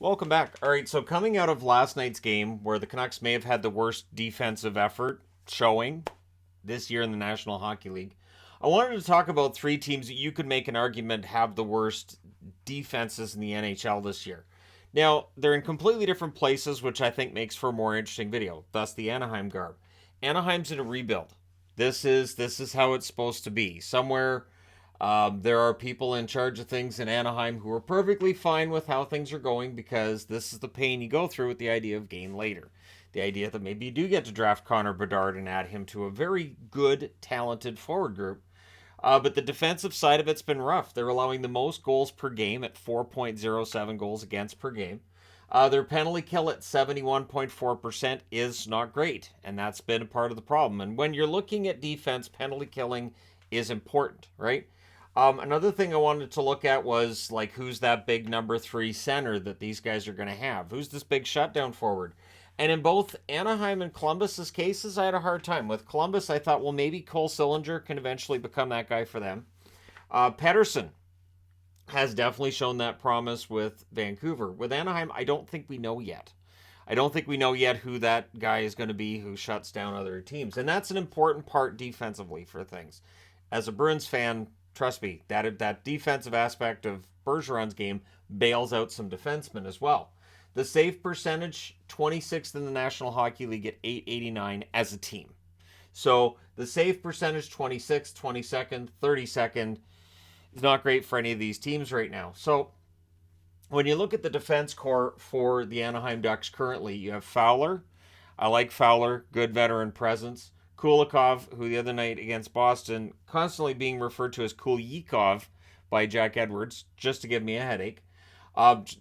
Welcome back. All right, so coming out of last night's game where the Canucks may have had the worst defensive effort showing this year in the National Hockey League, I wanted to talk about three teams that you could make an argument have the worst defenses in the NHL this year. Now, they're in completely different places, which I think makes for a more interesting video. Thus the Anaheim garb. Anaheim's in a rebuild. This is how it's supposed to be. Somewhere there are people in charge of things in Anaheim who are perfectly fine with how things are going because this is the pain you go through with the idea of gain later. The idea that maybe you do get to draft Connor Bedard and add him to a very good, talented forward group. But the defensive side of it's been rough. They're allowing the most goals per game at 4.07 goals against per game. Their penalty kill at 71.4% is not great, and that's been a part of the problem. And when you're looking at defense, penalty killing is important, right? Another thing I wanted to look at was like who's that big number three center that these guys are going to have? Who's this big shutdown forward? And in both Anaheim and Columbus's cases, I had a hard time. With Columbus, I thought, well, maybe Cole Sillinger can eventually become that guy for them. Pettersson has definitely shown that promise with Vancouver. With Anaheim, I don't think we know yet. I don't think we know yet who that guy is going to be who shuts down other teams. And that's an important part defensively for things. As a Bruins fan, trust me, that defensive aspect of Bergeron's game bails out some defensemen as well. The save percentage, 26th in the National Hockey League at 889 as a team. So the save percentage, 26th, 22nd, 32nd, is not great for any of these teams right now. So when you look at the defense core for the Anaheim Ducks currently, you have Fowler. I like Fowler, good veteran presence. Kulikov, who the other night against Boston, constantly being referred to as Kulikov by Jack Edwards, just to give me a headache.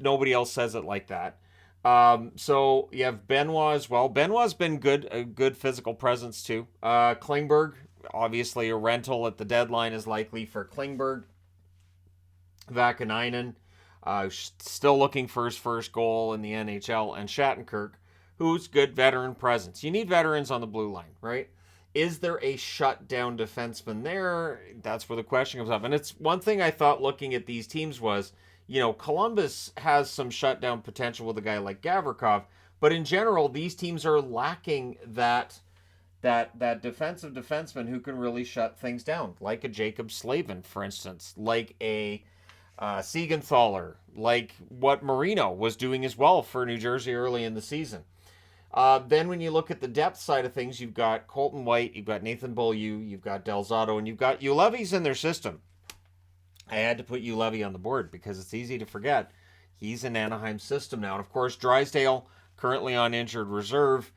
Nobody else says it like that. So you have Benoit as well. Benoit's been good, a good physical presence too. Klingberg, obviously a rental at the deadline is likely for Klingberg. Vakanainen, still looking for his first goal in the NHL, and Shattenkirk, who's good veteran presence. You need veterans on the blue line, right? Is there a shutdown defenseman there? That's where the question comes up. And it's one thing I thought looking at these teams was, Columbus has some shutdown potential with a guy like Gavrikov, but in general, these teams are lacking that defensive defenseman who can really shut things down, like a Jacob Slavin, for instance, like a Siegenthaler, like what Marino was doing as well for New Jersey early in the season. Then when you look at the depth side of things, you've got Colton White, you've got Nathan Beaulieu, you've got Del Zotto, and you've got Ulevy's in their system. I had to put Ulevy on the board because it's easy to forget. He's in Anaheim's system now. And of course, Drysdale, currently on injured reserve.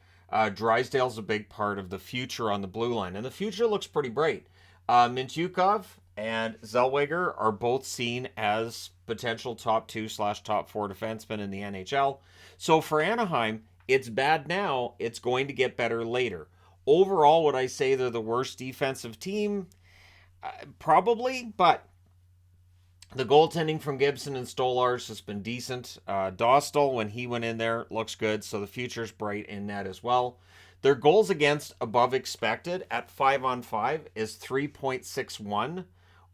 Drysdale's a big part of the future on the blue line. And the future looks pretty bright. Mintyukov and Zellweger are both seen as potential top 2/top 4 defensemen in the NHL. So for Anaheim, it's bad now. It's going to get better later. Overall, would I say they're the worst defensive team? Probably, but the goaltending from Gibson and Stolars has been decent. Dostal, when he went in there, looks good, so the future's bright in that as well. Their goals against above expected at 5-on-5 is 3.61.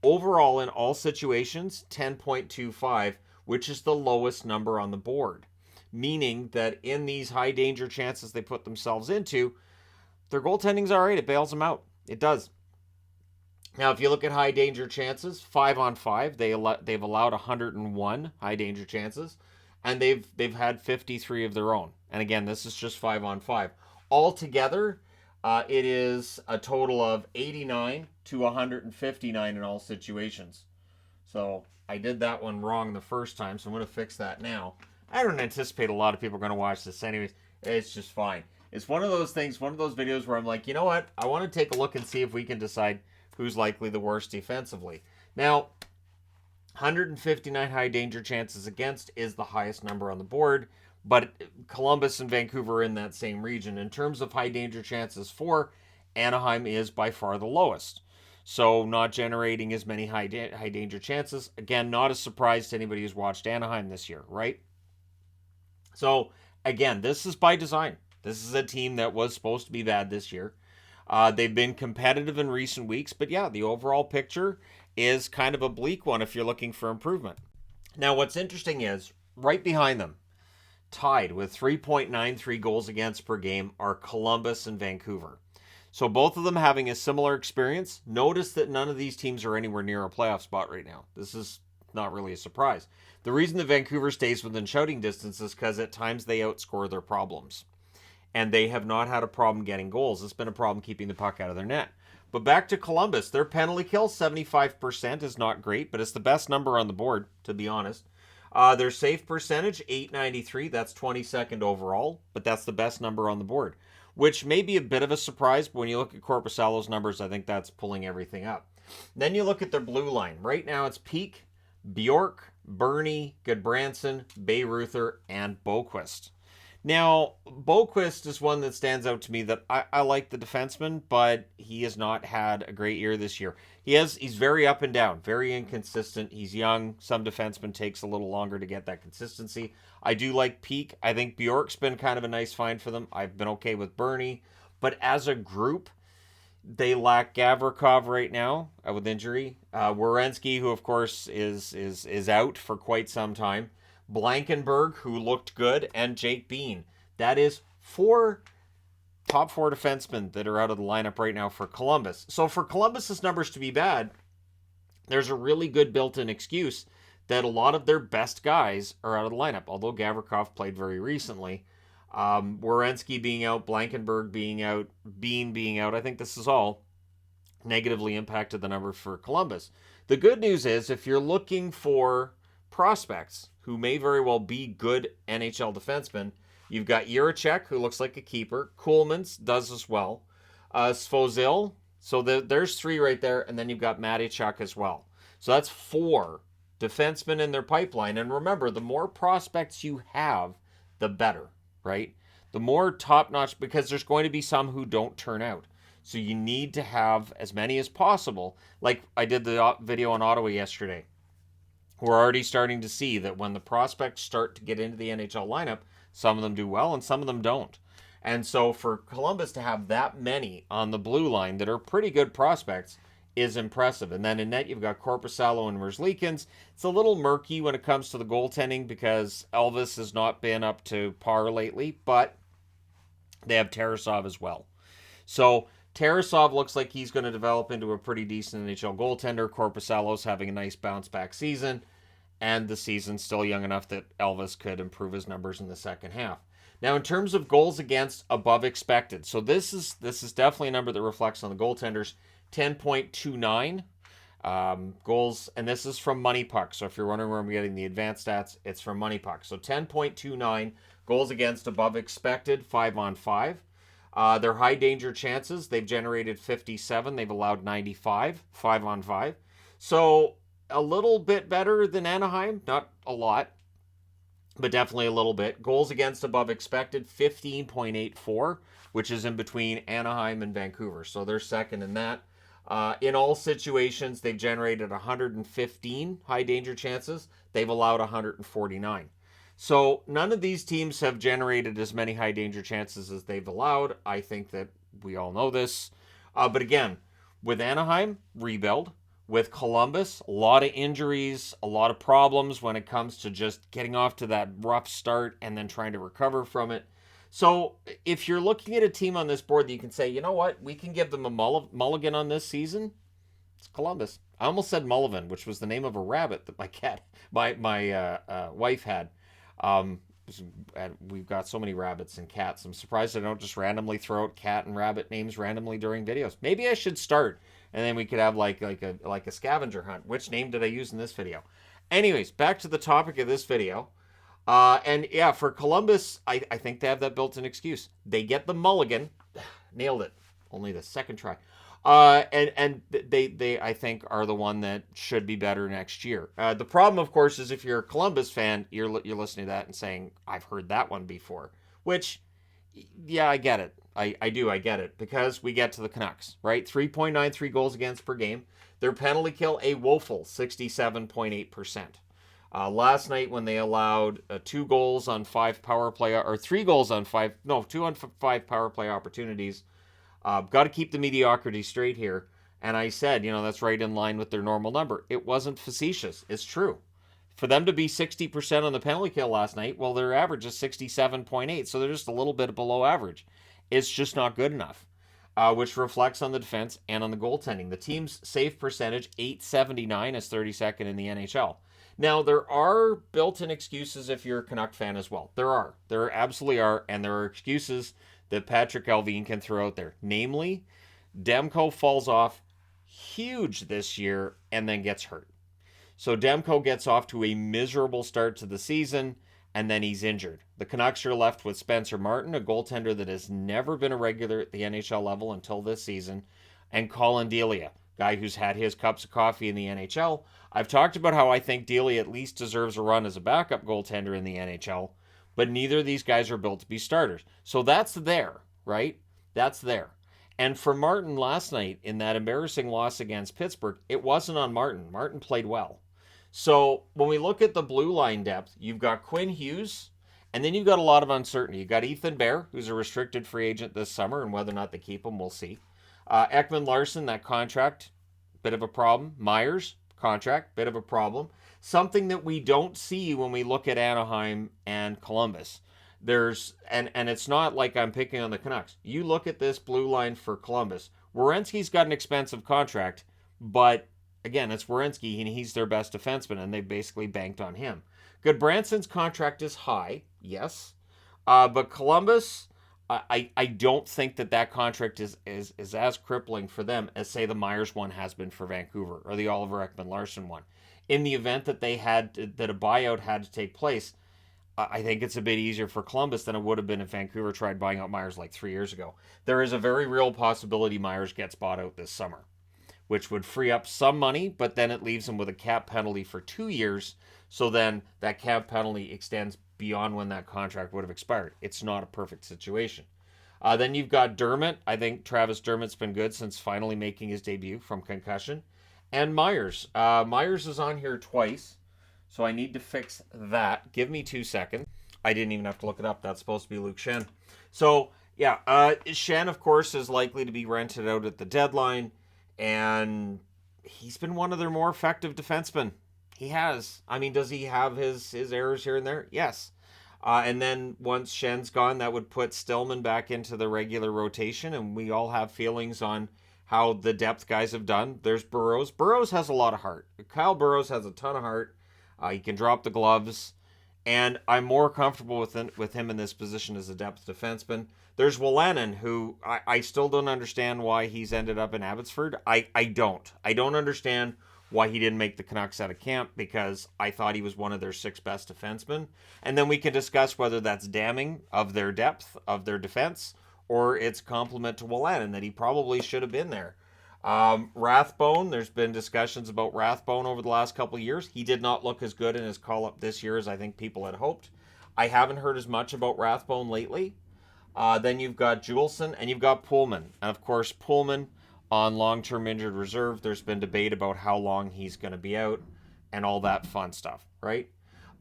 Overall, in all situations, 10.25, which is the lowest number on the board. Meaning that in these high danger chances they put themselves into, their goaltending's all right. It bails them out. It does. Now, if you look at high danger chances, 5-on-5, they've allowed 101 high danger chances, and they've had 53 of their own. And again, this is just 5-on-5. Altogether, it is a total of 89 to 159 in all situations. So I did that one wrong the first time, so I'm going to fix that now. I don't anticipate a lot of people are going to watch this anyways. It's just fine. It's one of those things, one of those videos where I'm like, you know what? I want to take a look and see if we can decide who's likely the worst defensively. Now, 159 high danger chances against is the highest number on the board, but Columbus and Vancouver are in that same region. In terms of high danger chances for, Anaheim is by far the lowest. So not generating as many high danger chances. Again, not a surprise to anybody who's watched Anaheim this year, right? So again, this is by design. This is a team that was supposed to be bad this year. They've been competitive in recent weeks, but yeah, the overall picture is kind of a bleak one if you're looking for improvement. Now, what's interesting is right behind them, tied with 3.93 goals against per game are Columbus and Vancouver. So both of them having a similar experience. Notice that none of these teams are anywhere near a playoff spot right now. This is not really a surprise. The reason that Vancouver stays within shouting distance is because at times they outscore their problems. And they have not had a problem getting goals. It's been a problem keeping the puck out of their net. But back to Columbus, their penalty kill, 75%, is not great, but it's the best number on the board, to be honest. Their save percentage, 893, that's 22nd overall, but that's the best number on the board, which may be a bit of a surprise, but when you look at Korpisalo's numbers, I think that's pulling everything up. Then you look at their blue line. Right now it's Peak, Bjork, Bernie, Goodbranson, Bayreuther, and Boquist. Now, Boquist is one that stands out to me that I like the defenseman, but he has not had a great year this year. He's very up and down, very inconsistent. He's young. Some defensemen takes a little longer to get that consistency. I do like Peak. I think Bjork's been kind of a nice find for them. I've been okay with Bernie. But as a group, they lack Gavrikov right now with injury. Werenski, who of course is out for quite some time. Blankenberg, who looked good, and Jake Bean. That is top four defensemen that are out of the lineup right now for Columbus. So for Columbus's numbers to be bad, there's a really good built-in excuse that a lot of their best guys are out of the lineup, although Gavrikov played very recently. Werenski being out, Blankenberg being out, Bean being out. I think this is all negatively impacted the number for Columbus. The good news is if you're looking for prospects who may very well be good NHL defensemen, you've got Jiricek, who looks like a keeper. Kuhlmans does as well. Svozil. So there's three right there. And then you've got Matichuk as well. So that's four defensemen in their pipeline. And remember, the more prospects you have, the better, right? The more top-notch, because there's going to be some who don't turn out. So you need to have as many as possible. Like I did the video on Ottawa yesterday. We're already starting to see that when the prospects start to get into the NHL lineup, some of them do well and some of them don't. And so for Columbus to have that many on the blue line that are pretty good prospects is impressive. And then in net, you've got Korpisalo and Merzlikins. It's a little murky when it comes to the goaltending because Elvis has not been up to par lately, but they have Tarasov as well. So Tarasov looks like he's going to develop into a pretty decent NHL goaltender. Korpisalo's having a nice bounce-back season, and the season's still young enough that Elvis could improve his numbers in the second half. Now, in terms of goals against above expected, so this is definitely a number that reflects on the goaltenders, 10.29 goals, and this is from Money Puck. So if you're wondering where I'm getting the advanced stats, it's from Money Puck. So 10.29 goals against above expected, 5-on-5. Their high danger chances, they've generated 57. They've allowed 95, 5-on-5. So a little bit better than Anaheim. Not a lot, but definitely a little bit. Goals against above expected, 15.84, which is in between Anaheim and Vancouver. So they're second in that. In all situations, they've generated 115 high danger chances. They've allowed 149. So none of these teams have generated as many high danger chances as they've allowed. I think that we all know this. But again, with Anaheim, rebuild. With Columbus, a lot of injuries, a lot of problems when it comes to just getting off to that rough start and then trying to recover from it. So if you're looking at a team on this board that you can say, you know what, we can give them a mulligan on this season, it's Columbus. I almost said Mullivan, which was the name of a rabbit that my wife had. We've got so many rabbits and cats. I'm surprised I don't just randomly throw out cat and rabbit names randomly during videos. Maybe I should start, and then we could have like a scavenger hunt. Which name did I use in this video? Anyways, back to the topic of this video. And yeah, for Columbus, I think they have that built-in excuse. They get the mulligan, nailed it. Only the second try. And they I think are the one that should be better next year. The problem, of course, is if you're a Columbus fan, you're listening to that and saying, I've heard that one before. Which, yeah, I get it. I get it. Because we get to the Canucks, right? 3.93 goals against per game. Their penalty kill, a woeful 67.8%. Last night when they allowed 2 goals on 5 power play, or 3 goals on 5, no, 2 on 5 power play opportunities. Got to keep the mediocrity straight here. And I said, that's right in line with their normal number. It wasn't facetious. It's true. For them to be 60% on the penalty kill last night, well, their average is 67.8, so they're just a little bit below average. It's just not good enough, which reflects on the defense and on the goaltending. The team's save percentage, 879, is 32nd in the NHL. Now, there are built-in excuses if you're a Canuck fan as well. There absolutely are, and there are excuses that Patrick Allvin can throw out there. Namely, Demko falls off huge this year and then gets hurt. So Demko gets off to a miserable start to the season, and then he's injured. The Canucks are left with Spencer Martin, a goaltender that has never been a regular at the NHL level until this season, and Colin Delia, guy who's had his cups of coffee in the NHL. I've talked about how I think Delia at least deserves a run as a backup goaltender in the NHL, but neither of these guys are built to be starters. So that's there, right? That's there. And for Martin last night in that embarrassing loss against Pittsburgh, it wasn't on Martin. Martin played well. So when we look at the blue line depth, you've got Quinn Hughes, and then you've got a lot of uncertainty. You've got Ethan Bear, who's a restricted free agent this summer, and whether or not they keep him, we'll see. Ekman Larson, that contract, bit of a problem. Myers, contract, bit of a problem. Something that we don't see when we look at Anaheim and Columbus. And it's not like I'm picking on the Canucks. You look at this blue line for Columbus. Werenski's got an expensive contract, but again, it's Werenski, and he's their best defenseman, and they basically banked on him. Goodbranson's contract is high, yes, but Columbus, I don't think that contract is as crippling for them as, say, the Myers one has been for Vancouver, or the Oliver Ekman-Larsson one. In the event that that a buyout had to take place, I think it's a bit easier for Columbus than it would have been if Vancouver tried buying out Myers like 3 years ago. There is a very real possibility Myers gets bought out this summer, which would free up some money, but then it leaves him with a cap penalty for 2 years. So then that cap penalty extends beyond when that contract would have expired. It's not a perfect situation. Then you've got Dermott. I think Travis Dermott's been good since finally making his debut from concussion. And Myers. Myers is on here twice, so I need to fix that. Give me 2 seconds. I didn't even have to look it up. That's supposed to be Luke Shen. So, yeah, Shen, of course, is likely to be rented out at the deadline, and he's been one of their more effective defensemen. He has. I mean, does he have his errors here and there? Yes. And then once Shen's gone, that would put Stillman back into the regular rotation, and we all have feelings on how the depth guys have done. There's Burrows. Burrows has a lot of heart. Kyle Burrows has a ton of heart. He can drop the gloves, and I'm more comfortable with him in this position as a depth defenseman. There's Wolanin, who I still don't understand why he's ended up in Abbotsford. I don't understand why he didn't make the Canucks out of camp, because I thought he was one of their 6 best defensemen. And then we can discuss whether that's damning of their depth, of their defense, or it's a compliment to Wolanin that he probably should have been there. Rathbone, there's been discussions about Rathbone over the last couple of years. He did not look as good in his call-up this year as I think people had hoped. I haven't heard as much about Rathbone lately. Then you've got Juleson, and you've got Pullman. And of course, Pullman on long-term injured reserve. There's been debate about how long he's going to be out and all that fun stuff, right?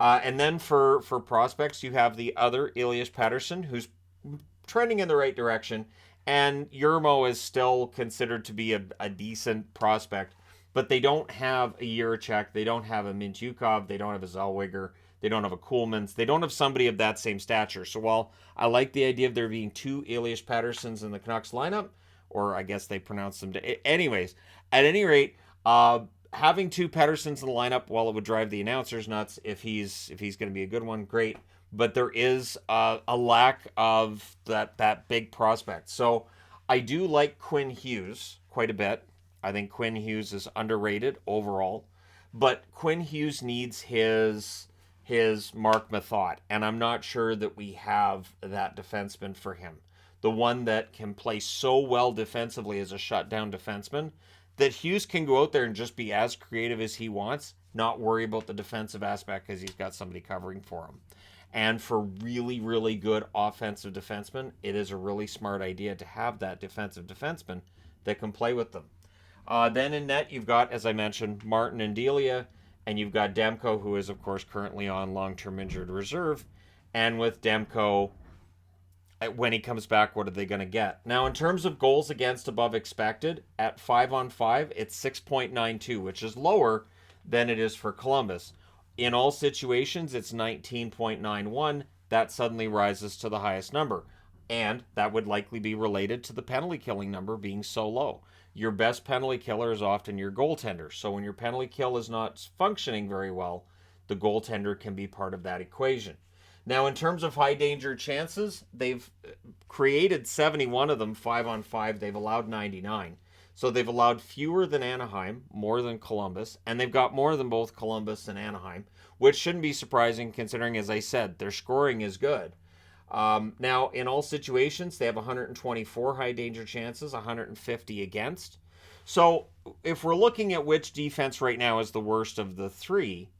And then for prospects, you have the other Elias Pettersson, who's trending in the right direction, and Yermo is still considered to be a decent prospect, but they don't have a Yurchek, they don't have a Mintyukov, they don't have a Zellweger, they don't have a Coolmans, they don't have somebody of that same stature. So while I like the idea of there being 2 Elias Petterssons in the Canucks lineup, or I guess they pronounce them. Anyways, at any rate, having 2 Petterssons in the lineup, while it would drive the announcers nuts, if he's going to be a good one, great. But there is a lack of that big prospect. So I do like Quinn Hughes quite a bit. I think Quinn Hughes is underrated overall. But Quinn Hughes needs his Mark Methot, and I'm not sure that we have that defenseman for him. The one that can play so well defensively as a shutdown defenseman that Hughes can go out there and just be as creative as he wants, not worry about the defensive aspect because he's got somebody covering for him. And for really, really good offensive defensemen, it is a really smart idea to have that defensive defenseman that can play with them. Then in net, you've got, as I mentioned, Martin and Delia, and you've got Demko, who is, of course, currently on long-term injured reserve. And with Demko, when he comes back, what are they going to get? Now, in terms of goals against above expected, at 5-on-5, it's 6.92, which is lower than it is for Columbus. In all situations, it's 19.91. That suddenly rises to the highest number. And that would likely be related to the penalty killing number being so low. Your best penalty killer is often your goaltender. So when your penalty kill is not functioning very well, the goaltender can be part of that equation. Now, in terms of high danger chances, they've created 71 of them, 5-on-5. They've allowed 99. So they've allowed fewer than Anaheim, more than Columbus, and they've got more than both Columbus and Anaheim, which shouldn't be surprising considering, as I said, their scoring is good. Now, in all situations, they have 124 high danger chances, 150 against. So if we're looking at which defense right now is the worst of the three,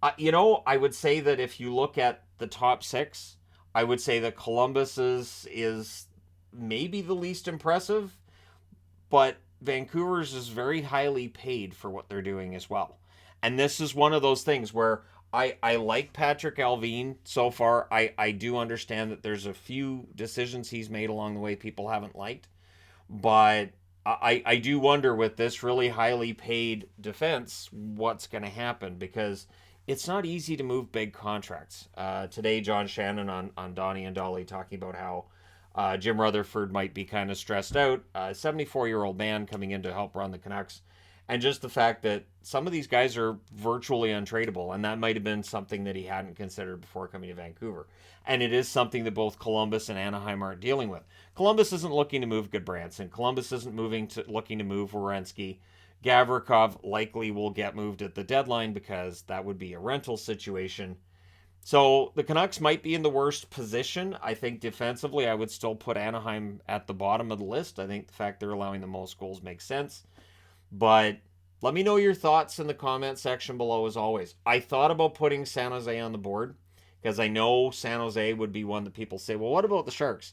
I would say that if you look at the top six, I would say that Columbus is maybe the least impressive, but Vancouver's is very highly paid for what they're doing as well. And this is one of those things where I like Patrick Alvin so far. I do understand that there's a few decisions he's made along the way people haven't liked. But I do wonder with this really highly paid defense what's going to happen, because it's not easy to move big contracts. Today, John Shannon on Donnie and Dolly talking about how Jim Rutherford might be kind of stressed out. A 74-year-old man coming in to help run the Canucks. And just the fact that some of these guys are virtually untradeable, and that might have been something that he hadn't considered before coming to Vancouver. And it is something that both Columbus and Anaheim aren't dealing with. Columbus isn't looking to move Goodbranson. Columbus isn't looking to move Werenski. Gavrikov likely will get moved at the deadline because that would be a rental situation. So the Canucks might be in the worst position. I think defensively, I would still put Anaheim at the bottom of the list. I think the fact they're allowing the most goals makes sense. But let me know your thoughts in the comment section below as always. I thought about putting San Jose on the board because I know San Jose would be one that people say, well, what about the Sharks?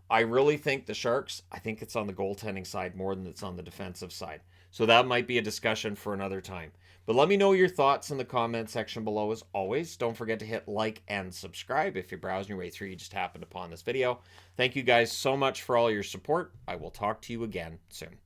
I really think the Sharks, I think it's on the goaltending side more than it's on the defensive side. So that might be a discussion for another time. But let me know your thoughts in the comment section below as always. Don't forget to hit like and subscribe if you're browsing your way through, you just happened upon this video. Thank you guys so much for all your support. I will talk to you again soon.